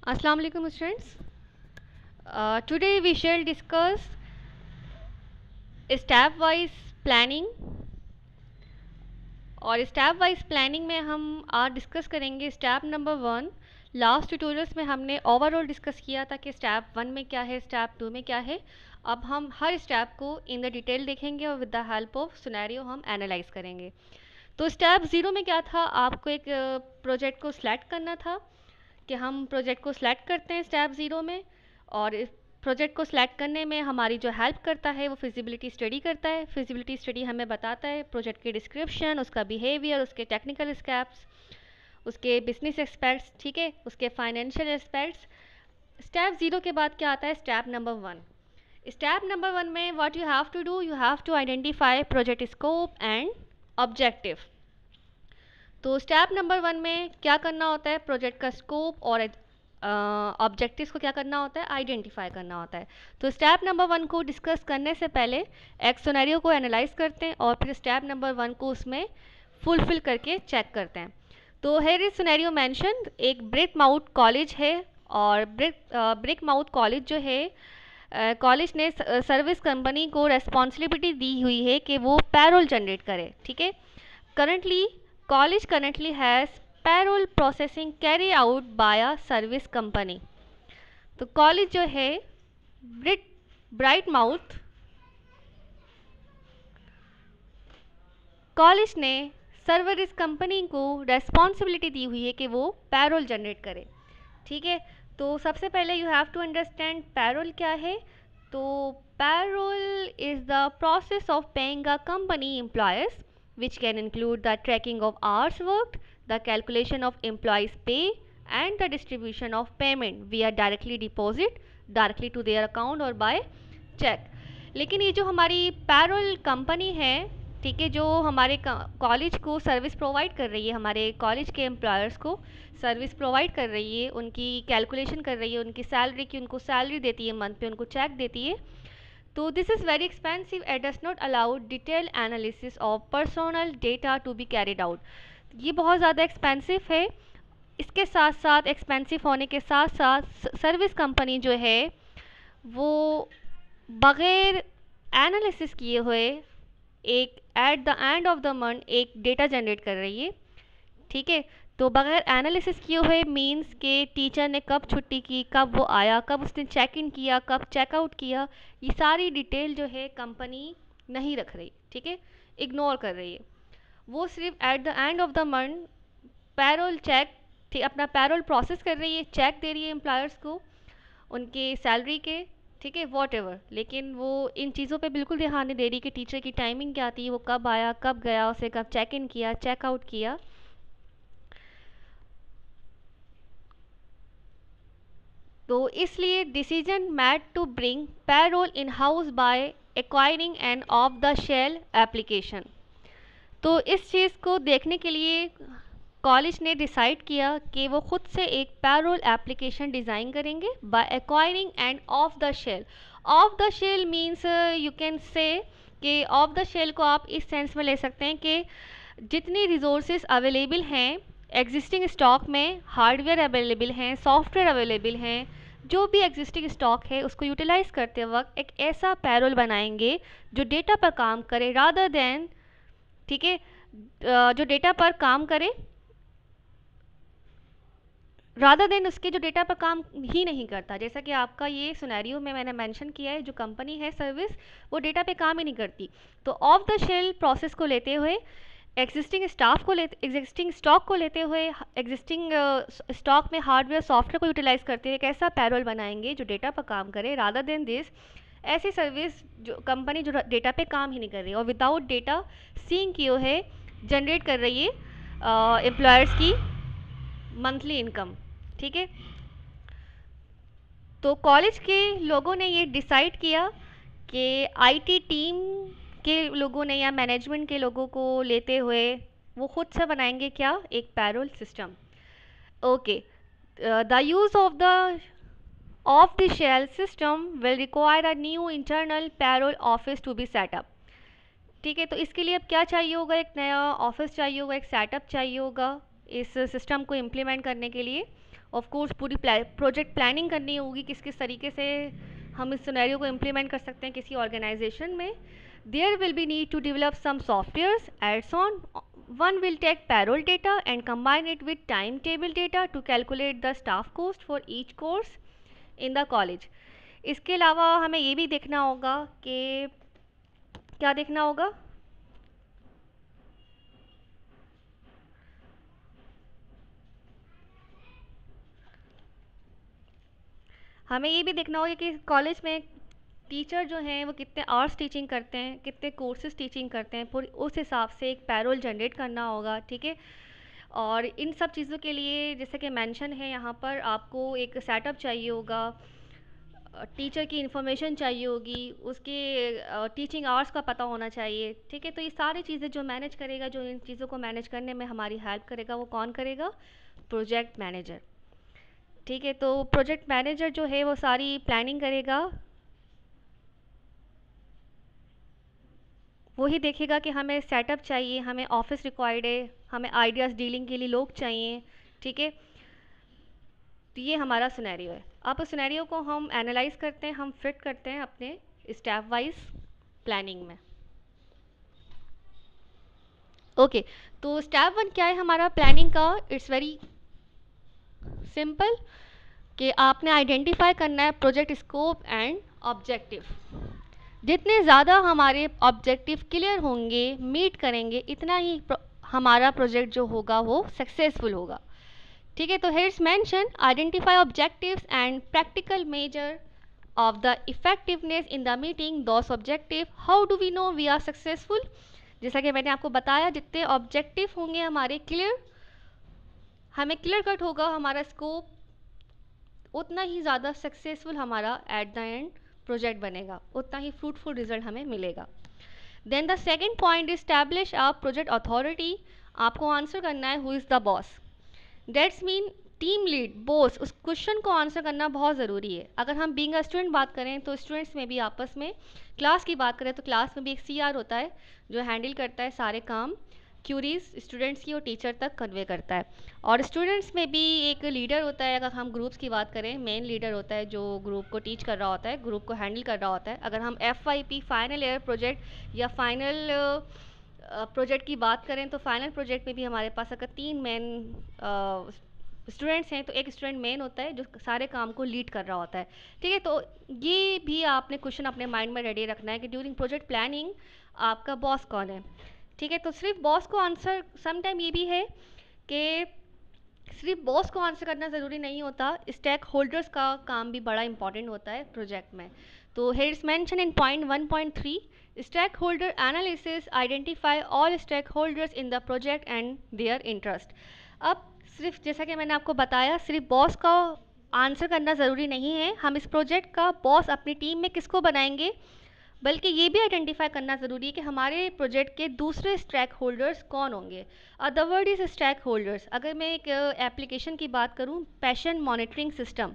Assalamu alaikum students. Today we shall discuss step-wise planning और step wise planning में हम आज डिस्कस करेंगे स्टेप नंबर 1। लास्ट ट्यूटोरियल्स में हमने ओवरऑल डिस्कस किया था कि स्टेप 1 में क्या है, स्टेप 2 में क्या है। अब हम हर स्टेप को इन द डिटेल देखेंगे और with the help of scenario हम एनालाइज करेंगे। तो स्टेप 0 में क्या था, आपको एक प्रोजेक्ट को सिलेक्ट करना था कि हम प्रोजेक्ट को सिलेक्ट करते हैं स्टेप 0 में, और इस प्रोजेक्ट को सिलेक्ट करने में हमारी जो हेल्प करता है वो फिजिबिलिटी स्टडी करता है। फिजिबिलिटी स्टडी हमें बताता है प्रोजेक्ट की डिस्क्रिप्शन, उसका बिहेवियर, उसके टेक्निकल स्टेप्स, उसके बिजनेस एस्पेक्ट्स, ठीक है, उसके फाइनेंशियल एस्पेक्ट्स। स्टेप 0 के बाद क्या आता है, स्टेप नंबर 1। स्टेप नंबर 1 में what you have to do, you have to identify project scope and objective. तो स्टेप नंबर 1 में क्या करना होता है, प्रोजेक्ट का स्कोप और ऑब्जेक्टिव्स को क्या करना होता है, आइडेंटिफाई करना होता है। तो स्टेप नंबर 1 को डिस्कस करने से पहले एक सिनेरियो को एनालाइज करते हैं और फिर स्टेप नंबर 1 को उसमें फुलफिल करके चेक करते हैं। तो हेयर इज सिनेरियो मेंशन, एक ब्रिक माउथ कॉलेज है और ब्रिक माउथ कॉलेज जो है, कॉलेज ने सर्विस कंपनी को रेस्पॉन्सिबिलिटी दी हुई है कि वो पैरोल जनरेट करे, ठीक है। College currently has payroll processing carry out by a service company। तो कॉलेज जो है ब्राइट माउथ कॉलेज ने सर्विस कंपनी को रेस्पॉन्सिबिलिटी दी हुई है कि वो पैरोल जनरेट करे, ठीक है। तो सबसे पहले you have to understand payroll क्या है। तो payroll is the process of paying a company employers which can include the tracking of hours worked, the calculation of employees' pay, and the distribution of payment via directly to their account or by check। लेकिन ये जो हमारी payroll company है, ठीक है, जो हमारे college को सर्विस प्रोवाइड कर रही है, हमारे कॉलेज के एम्प्लॉयर्स को सर्विस प्रोवाइड कर रही है, उनकी कैलकुलेशन कर रही है, उनकी सैलरी की, उनको सैलरी देती है, मंथ पे उनको चेक देती है। तो this is very expensive and does not allow detail analysis of personal data to be carried out. ये बहुत ज़्यादा एक्सपेंसिव है। इसके साथ साथ एक्सपेंसिव होने के साथ साथ सर्विस कंपनी जो है वो बग़ैर एनालिसिस किए हुए एक eight the end of the month एक डेटा जनरेट कर रही है, ठीक है। तो बगैर एनालिसिस किए हुए मींस के टीचर ने कब छुट्टी की, कब वो आया, कब उसने चेक इन किया, कब चेकआउट किया, ये सारी डिटेल जो है कंपनी नहीं रख रही, ठीक है, इग्नोर कर रही है। वो सिर्फ at the end of the month payroll check, ठीक, अपना पैरोल प्रोसेस कर रही है, चेक दे रही है एम्प्लॉयर्स को उनके सैलरी के, ठीक है, वॉट एवर। लेकिन वो इन चीज़ों पे बिल्कुल ध्यान नहीं दे रही कि टीचर की टाइमिंग क्या थी, वो कब आया, कब गया, उसे कब चेक इन किया, चेकआउट किया। तो इसलिए decision made to bring payroll in house by acquiring an off the shelf application. तो इस चीज़ को देखने के लिए कॉलेज ने डिसाइड किया कि वो खुद से एक पैरोल एप्लीकेशन डिज़ाइन करेंगे by acquiring and of the shelf. Off the shelf means you can say कि ऑफ द शेल को आप इस सेंस में ले सकते हैं कि जितनी रिसोर्सेज अवेलेबल हैं एग्जिस्टिंग स्टॉक में, हार्डवेयर अवेलेबल हैं, सॉफ्टवेयर अवेलेबल हैं, जो भी एग्जिस्टिंग स्टॉक है उसको यूटिलाइज करते वक्त एक ऐसा पैरोल बनाएंगे जो डेटा पर काम करे रादर देन, ठीक है, जो डेटा पर काम करे रादर देन उसके जो डेटा पर काम ही नहीं करता। जैसा कि आपका ये सिनेरियो में मैंने मेंशन किया है, जो कंपनी है सर्विस वो डेटा पे काम ही नहीं करती। तो ऑफ द शेल प्रोसेस को लेते हुए एग्जिस्टिंग स्टॉक को लेते हुए एग्जिस्टिंग स्टॉक में हार्डवेयर सॉफ्टवेयर को यूटिलाइज करते हुए एक ऐसा पैरोल बनाएंगे जो डेटा पर काम करे रादर देन दिस ऐसी सर्विस जो कंपनी जो डेटा पे काम ही नहीं कर रही और विदाउट डेटा सीइंग किए है जनरेट कर रही है एम्प्लॉयर्स की मंथली इनकम, ठीक है। तो कॉलेज के लोगों ने ये डिसाइड किया कि आईटी टीम के लोगों ने या मैनेजमेंट के लोगों को लेते हुए वो खुद से बनाएंगे क्या, एक payroll system. Okay, the use of the shelf system will require a new internal payroll office to be set up, ठीक है। तो इसके लिए अब क्या चाहिए होगा, एक नया ऑफिस चाहिए होगा, एक सेटअप चाहिए होगा इस सिस्टम को इम्प्लीमेंट करने के लिए। ऑफ कोर्स पूरी प्रोजेक्ट प्लानिंग करनी होगी, किस किस तरीके से हम इस सिनेरियो को इम्प्लीमेंट कर सकते हैं किसी ऑर्गेनाइजेशन में. There will be need to develop some softwares adds on. One will take payroll data and combine it with timetable data to calculate the staff cost for each course in the college. इसके अलावा हमें ये भी देखना होगा कि क्या देखना होगा, हमें ये भी देखना होगा कि कॉलेज में टीचर जो हैं वो कितने आवर्स टीचिंग करते हैं, कितने कोर्सेज टीचिंग करते हैं, पूरी उस हिसाब से एक पैरोल जनरेट करना होगा. ठीक है, और इन सब चीज़ों के लिए जैसे कि मेंशन है यहाँ पर, आपको एक सेटअप चाहिए होगा, टीचर की इन्फॉर्मेशन चाहिए होगी, उसके टीचिंग आवर्स का पता होना चाहिए. ठीक है, तो ये सारी चीज़ें जो मैनेज करेगा, जो इन चीज़ों को मैनेज करने में हमारी हेल्प करेगा, वो कौन करेगा? Project manager. ठीक है, तो प्रोजेक्ट मैनेजर जो है वो सारी प्लानिंग करेगा, वही देखेगा कि हमें सेटअप चाहिए, हमें ऑफिस रिक्वायर्ड है, हमें आइडियाज़ डीलिंग के लिए लोग चाहिए. ठीक है, तो ये हमारा सिनेरियो है. अब उस सिनेरियो को हम एनालाइज करते हैं, हम फिट करते हैं अपने स्टेप वाइज प्लानिंग में. ओके, तो स्टेप 1 क्या है हमारा प्लानिंग का? इट्स वेरी सिंपल कि आपने आइडेंटिफाई करना है प्रोजेक्ट स्कोप एंड ऑब्जेक्टिव. जितने ज़्यादा हमारे ऑब्जेक्टिव क्लियर होंगे, मीट करेंगे, इतना ही हमारा प्रोजेक्ट जो होगा वो सक्सेसफुल होगा. ठीक है, तो here's mention identify objectives and practical measure of the effectiveness in the meeting those objective. How do we know we are successful? जैसा कि मैंने आपको बताया, जितने ऑब्जेक्टिव होंगे हमारे क्लियर, हमें क्लियर कट होगा हमारा स्कोप, उतना ही ज़्यादा सक्सेसफुल हमारा एट द एंड प्रोजेक्ट बनेगा, उतना ही फ्रूटफुल रिजल्ट हमें मिलेगा. Then the second point, establish a project authority. आपको आंसर करना है who is the boss. That's mean team lead, boss. उस क्वेश्चन को आंसर करना बहुत ज़रूरी है. अगर हम बीइंग अ स्टूडेंट बात करें तो स्टूडेंट्स में भी आपस में, क्लास की बात करें तो क्लास में भी एक CR होता है जो हैंडल करता है सारे काम, क्यूरीज स्टूडेंट्स की और टीचर तक कन्वे करता है. और स्टूडेंट्स में भी एक लीडर होता है. अगर हम ग्रुप्स की बात करें, मेन लीडर होता है जो ग्रुप को टीच कर रहा होता है, ग्रुप को हैंडल कर रहा होता है. अगर हम FYP फाइनल ईयर प्रोजेक्ट या फाइनल प्रोजेक्ट की बात करें तो फाइनल प्रोजेक्ट में भी हमारे पास अगर 3 मेन स्टूडेंट्स हैं तो एक स्टूडेंट मेन होता है जो सारे काम को लीड कर रहा होता है. ठीक है, तो ये भी आपने क्वेश्चन अपने माइंड में रेडी रखना है कि ड्यूरिंग प्रोजेक्ट प्लानिंग आपका बॉस कौन है. ठीक है, तो सिर्फ बॉस को आंसर, समटाइम ये भी है कि सिर्फ बॉस को आंसर करना ज़रूरी नहीं होता, स्टेक होल्डर्स का काम भी बड़ा इंपॉर्टेंट होता है प्रोजेक्ट में. तो here is mention in point 1.3, stakeholder analysis, identify all stakeholders in the project and their interest. अब सिर्फ जैसा कि मैंने आपको बताया, सिर्फ बॉस का आंसर करना ज़रूरी नहीं है. हम इस प्रोजेक्ट का बॉस अपनी टीम में किसको बनाएंगे, बल्कि ये भी आइडेंटिफाई करना ज़रूरी है कि हमारे प्रोजेक्ट के दूसरे स्टेक होल्डर्स कौन होंगे. The word is stakeholders. अगर मैं एक एप्लीकेशन की बात करूँ, पैशन मॉनिटरिंग सिस्टम.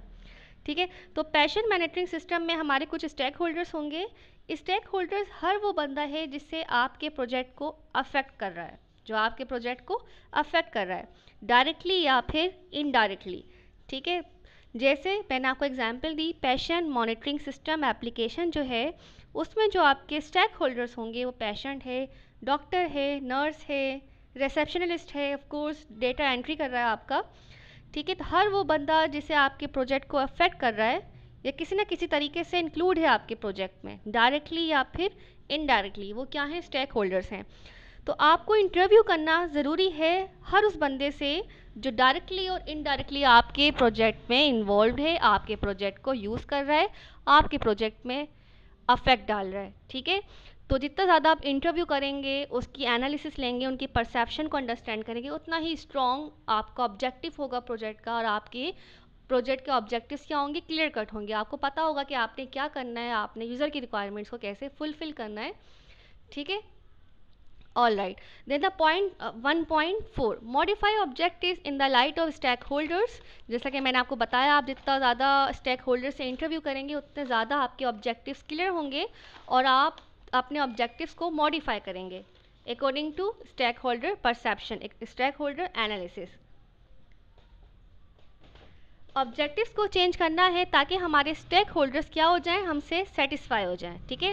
ठीक है, तो पैशन मॉनिटरिंग सिस्टम में हमारे कुछ स्टेक होल्डर्स होंगे. स्टेक होल्डर्स हर वो बंदा है जिससे आपके प्रोजेक्ट को अफेक्ट कर रहा है, जो आपके प्रोजेक्ट को अफेक्ट कर रहा है, डायरेक्टली या फिर इनडायरेक्टली. ठीक है, जैसे मैंने आपको एग्जांपल दी, पैशन मॉनिटरिंग सिस्टम एप्लीकेशन जो है उसमें जो आपके स्टेक होल्डर्स होंगे वो पेशेंट है, डॉक्टर है, नर्स है, रिसेप्शनिस्ट है, ऑफ कोर्स डेटा एंट्री कर रहा है आपका. ठीक है, तो हर वो बंदा जिसे आपके प्रोजेक्ट को अफेक्ट कर रहा है या किसी ना किसी तरीके से इंक्लूड है आपके प्रोजेक्ट में, डायरेक्टली या फिर इनडायरेक्टली, वो क्या है? स्टेक होल्डर्स हैं. तो आपको इंटरव्यू करना ज़रूरी है हर उस बंदे से जो डायरेक्टली और इनडायरेक्टली आपके प्रोजेक्ट में इन्वॉल्व है, आपके प्रोजेक्ट को यूज़ कर रहा है, आपके प्रोजेक्ट में अफेक्ट डाल रहा है. ठीक है, तो जितना ज़्यादा आप इंटरव्यू करेंगे, उसकी एनालिसिस लेंगे, उनकी परसेप्शन को अंडरस्टैंड करेंगे, उतना ही स्ट्रॉन्ग आपका ऑब्जेक्टिव होगा प्रोजेक्ट का, और आपके प्रोजेक्ट के ऑब्जेक्टिव्स क्या होंगे? क्लियर कट होंगे. आपको पता होगा कि आपने क्या करना है, आपने यूज़र की रिक्वायरमेंट्स को कैसे फुलफिल करना है. ठीक है, all right. Then the point 1.4, modify objectives in the light of stakeholders. जैसा कि मैंने आपको बताया, आप जितना ज़्यादा स्टेक होल्डर से इंटरव्यू करेंगे उतने ज़्यादा आपके ऑब्जेक्टिव्स क्लियर होंगे और आप अपने ऑब्जेक्टिव्स को मॉडिफाई करेंगे according to stakeholder perception, stakeholder analysis. Objectives को चेंज करना है ताकि हमारे स्टेक होल्डर्स क्या हो जाएं, हमसे सेटिस्फाई हो जाएं, ठीक है।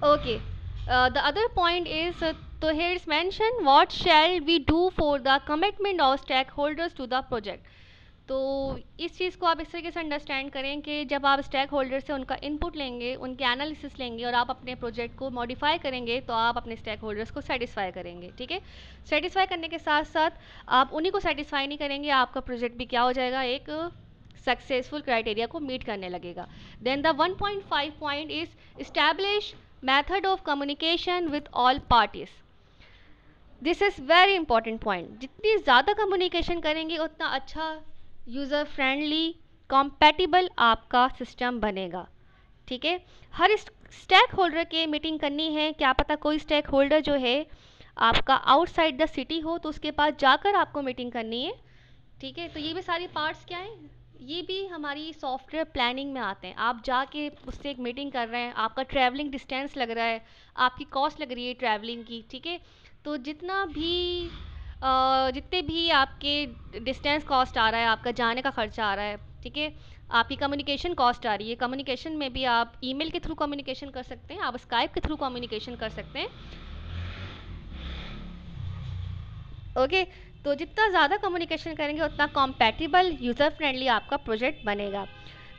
Okay, the other point is, तो here is mentioned what shall we do for the commitment of stakeholders to the project। तो इस चीज़ को आप इस तरीके से अंडरस्टैंड करें कि जब आप स्टेक होल्डर से उनका इनपुट लेंगे, उनके एनालिसिस लेंगे और आप अपने प्रोजेक्ट को मॉडिफाई करेंगे तो आप अपने स्टेक होल्डर्स को सेटिस्फाई करेंगे, ठीक है। सेटिस्फाई करने के साथ साथ आप उन्हीं को सेटिस्फाई नहीं करेंगे, आपका प्रोजेक्ट भी क्या हो जाएगा, एक सक्सेसफुल क्राइटेरिया को मीट करने लगेगा। Then the 1.5 point is establish method of communication with all parties. This is very important point. जितनी ज़्यादा कम्युनिकेशन करेंगे उतना अच्छा यूज़र फ्रेंडली कॉम्पैटिबल आपका सिस्टम बनेगा, ठीक है। हर स्टेक होल्डर के मीटिंग करनी है, क्या पता कोई स्टेक होल्डर जो है आपका आउटसाइड द सिटी हो तो उसके पास जाकर आपको मीटिंग करनी है, ठीक है। तो ये भी सारी पार्ट्स क्या हैं, ये भी हमारी सॉफ्टवेयर प्लानिंग में आते हैं। आप जाके उससे एक मीटिंग कर रहे हैं, आपका ट्रैवलिंग डिस्टेंस लग रहा है, आपकी कॉस्ट लग रही है ट्रैवलिंग की, ठीक है। तो जितने भी आपके डिस्टेंस कॉस्ट आ रहा है, आपका जाने का खर्चा आ रहा है, ठीक है, आपकी कम्युनिकेशन कॉस्ट आ रही है। कम्युनिकेशन में भी आप ईमेल के थ्रू कम्युनिकेशन कर सकते हैं, आप स्काइप के थ्रू कम्युनिकेशन कर सकते हैं, ओके। तो जितना ज़्यादा कम्युनिकेशन करेंगे उतना कॉम्पैटिबल यूज़र फ्रेंडली आपका प्रोजेक्ट बनेगा।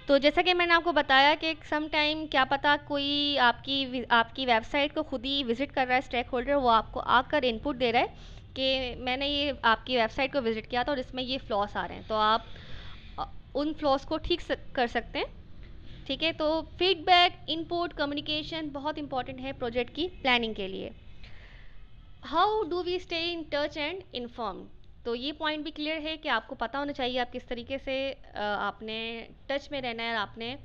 तो जैसा कि मैंने आपको बताया कि सम टाइम क्या पता कोई आपकी वेबसाइट को खुद ही विज़िट कर रहा है स्टेक होल्डर, वो आपको आकर इनपुट दे रहा है कि मैंने ये आपकी वेबसाइट को विज़िट किया था और इसमें ये फ्लॉस आ रहे हैं, तो आप उन फ्लॉस को ठीक कर सकते हैं, ठीक है। तो फीडबैक, इनपुट, कम्युनिकेशन बहुत इंपॉर्टेंट है प्रोजेक्ट की प्लानिंग के लिए। How do we stay in touch and inform. तो ये पॉइंट भी क्लियर है कि आपको पता होना चाहिए आप किस तरीके से आपने टच में रहना है, आपने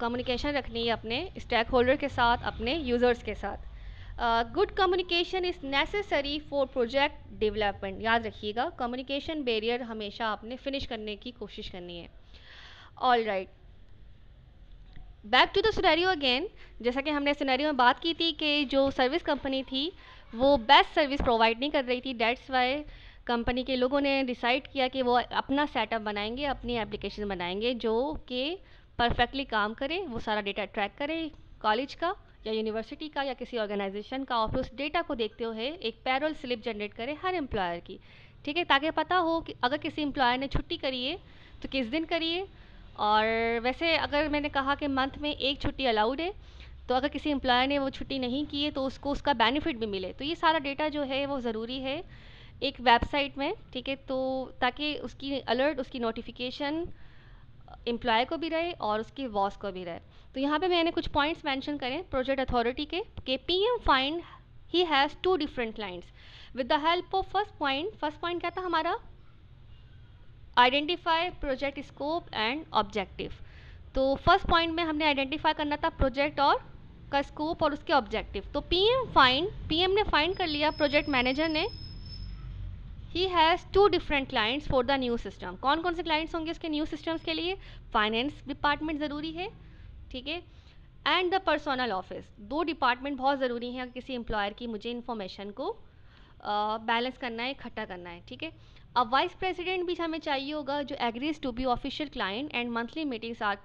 कम्युनिकेशन रखनी है अपने स्टेक होल्डर के साथ, अपने यूज़र्स के साथ। Good communication is necessary for project development. याद रखिएगा, कम्युनिकेशन बैरियर हमेशा आपने फिनिश करने की कोशिश करनी है। All right, back to the scenario again. जैसा कि हमने सिनेरियो में बात की थी कि जो सर्विस कंपनी थी वो बेस्ट सर्विस प्रोवाइड नहीं कर रही थी, डेट्स वाई कंपनी के लोगों ने डिसाइड किया कि वो अपना सेटअप बनाएंगे, अपनी एप्लीकेशन बनाएंगे जो कि परफेक्टली काम करे, वो सारा डेटा ट्रैक करे कॉलेज का या यूनिवर्सिटी का या किसी ऑर्गेनाइजेशन का, और उस डेटा को देखते हुए एक पैरोल स्लिप जनरेट करे हर एम्प्लॉयर की, ठीक है, ताकि पता हो कि अगर किसी एम्प्लॉयर ने छुट्टी करी है तो किस दिन करी है। और वैसे अगर मैंने कहा कि मंथ में एक छुट्टी अलाउड है, तो अगर किसी एम्प्लॉयर ने वो छुट्टी नहीं की है तो उसको उसका बेनिफिट भी मिले। तो ये सारा डेटा जो है वो ज़रूरी है एक वेबसाइट में, ठीक है, तो ताकि उसकी अलर्ट, उसकी नोटिफिकेशन एम्प्लॉय को भी रहे और उसकी बॉस को भी रहे। तो यहाँ पे मैंने कुछ पॉइंट्स मेंशन करें प्रोजेक्ट अथॉरिटी के PM find he has 2 different clients with the help of first point क्या था हमारा, identify project scope and objective. तो फर्स्ट पॉइंट में हमने आइडेंटिफाई करना था प्रोजेक्ट और का स्कोप और उसके ऑब्जेक्टिव। तो पीएम ने फाइंड कर लिया, प्रोजेक्ट मैनेजर ने, he has 2 different clients for the new system. कौन कौन से क्लाइंट्स होंगे उसके न्यू सिस्टम्स के लिए, फाइनेंस डिपार्टमेंट ज़रूरी है, ठीक है, and the personal office. 2 department बहुत ज़रूरी हैं किसी एम्प्लॉयर की मुझे इन्फॉर्मेशन को बैलेंस करना है, इकट्ठा करना है, ठीक है। अब वाइस प्रेसिडेंट भी हमें चाहिए होगा जो agrees to be official client and monthly meetings are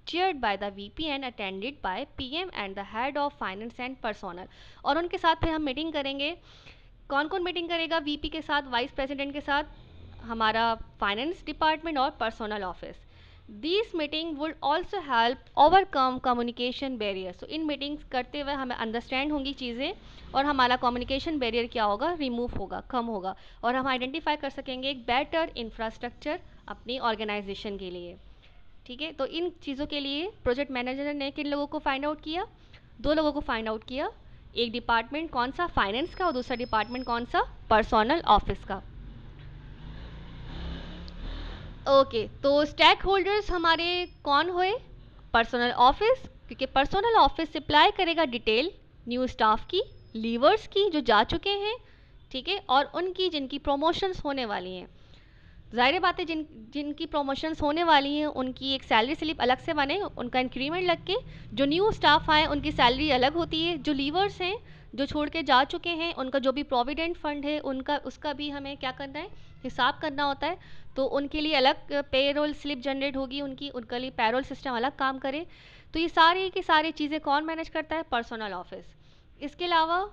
chaired by the VP and attended by PM and the head of finance and personal. और उनके साथ फिर हम मीटिंग करेंगे। कौन कौन मीटिंग करेगा वीपी के साथ, वाइस प्रेसिडेंट के साथ, हमारा फाइनेंस डिपार्टमेंट और personal office. This meeting would also help overcome communication barrier. So in meetings करते हुए हमें अंडरस्टैंड होंगी चीज़ें और हमारा कम्युनिकेशन बैरियर क्या होगा, रिमूव होगा, कम होगा, और हम आइडेंटिफाई कर सकेंगे एक बेटर इंफ्रास्ट्रक्चर अपनी ऑर्गेनाइजेशन के लिए, ठीक है। तो इन चीज़ों के लिए प्रोजेक्ट मैनेजर ने किन लोगों को फाइंड आउट किया, 2 लोगों को फाइंड आउट किया। एक डिपार्टमेंट कौन सा, फाइनेंस का, और दूसरा डिपार्टमेंट कौन सा, पर्सनल ऑफिस का। ओके, तो स्टेक होल्डर्स हमारे कौन हुए, पर्सनल ऑफिस, क्योंकि पर्सनल ऑफिस सप्लाई करेगा डिटेल न्यू स्टाफ की, लीवर्स की जो जा चुके हैं, ठीक है, और उनकी जिनकी प्रमोशंस होने वाली हैं। ज़ाहिर बात है जिनकी प्रमोशंस होने वाली हैं उनकी एक सैलरी स्लिप अलग से बने, उनका इंक्रीमेंट लग के, जो न्यू स्टाफ आए उनकी सैलरी अलग होती है, जो लीवर्स हैं जो छोड़ के जा चुके हैं उनका जो भी प्रोविडेंट फंड है उनका उसका भी हमें क्या करना है, हिसाब करना होता है। तो उनके लिए अलग पेरोल स्लिप जनरेट होगी, उनके लिए पेरोल सिस्टम अलग काम करे। तो ये सारी की सारी चीज़ें कौन मैनेज करता है, पर्सनल ऑफिस। इसके अलावा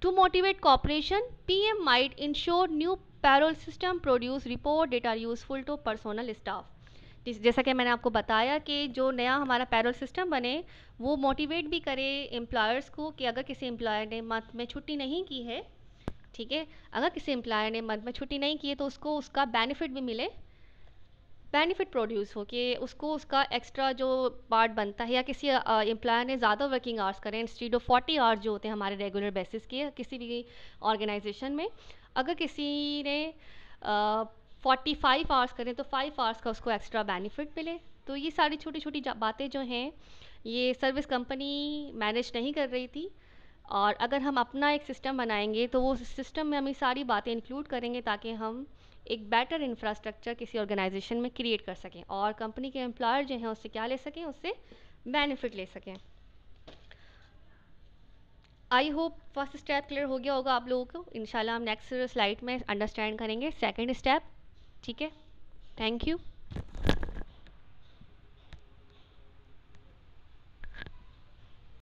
to motivate cooperation, PM might ensure new payroll system produce report that are useful to personal staff। जैसा कि मैंने आपको बताया कि जो नया हमारा पैरोल सिस्टम बने वो मोटिवेट भी करे एम्प्लॉयर्स को कि अगर किसी एम्प्लॉयर ने मंथ में छुट्टी नहीं की है, ठीक है, अगर किसी एम्प्लॉयर ने मंथ में छुट्टी नहीं की है तो उसको उसका बेनिफिट भी मिले, बेनिफिट प्रोड्यूस हो कि उसको उसका एक्स्ट्रा जो पार्ट बनता है, या किसी एम्प्लॉयर ने ज़्यादा वर्किंग आवर्स करें इंस्टीड ऑफ 40 आवर्स जो होते हैं हमारे रेगुलर बेसिस के किसी भी ऑर्गेनाइजेशन में, अगर किसी ने 45 आवर्स करें तो 5 आवर्स का उसको एक्स्ट्रा बेनिफिट मिले। तो ये सारी छोटी छोटी बातें जो हैं ये सर्विस कंपनी मैनेज नहीं कर रही थी, और अगर हम अपना एक सिस्टम बनाएंगे तो वो सिस्टम में हम ये सारी बातें इंक्लूड करेंगे ताकि हम एक बेटर इंफ्रास्ट्रक्चर किसी ऑर्गेनाइजेशन में क्रिएट कर सकें और कंपनी के एम्प्लॉयर जो हैं उससे क्या ले सकें, उससे बेनिफिट ले सकें। I hope first step clear हो गया होगा आप लोगों को। इंशाल्लाह हम नेक्स्ट स्लाइड में अंडरस्टैंड करेंगे सेकंड स्टेप। ठीक है, थैंक यू।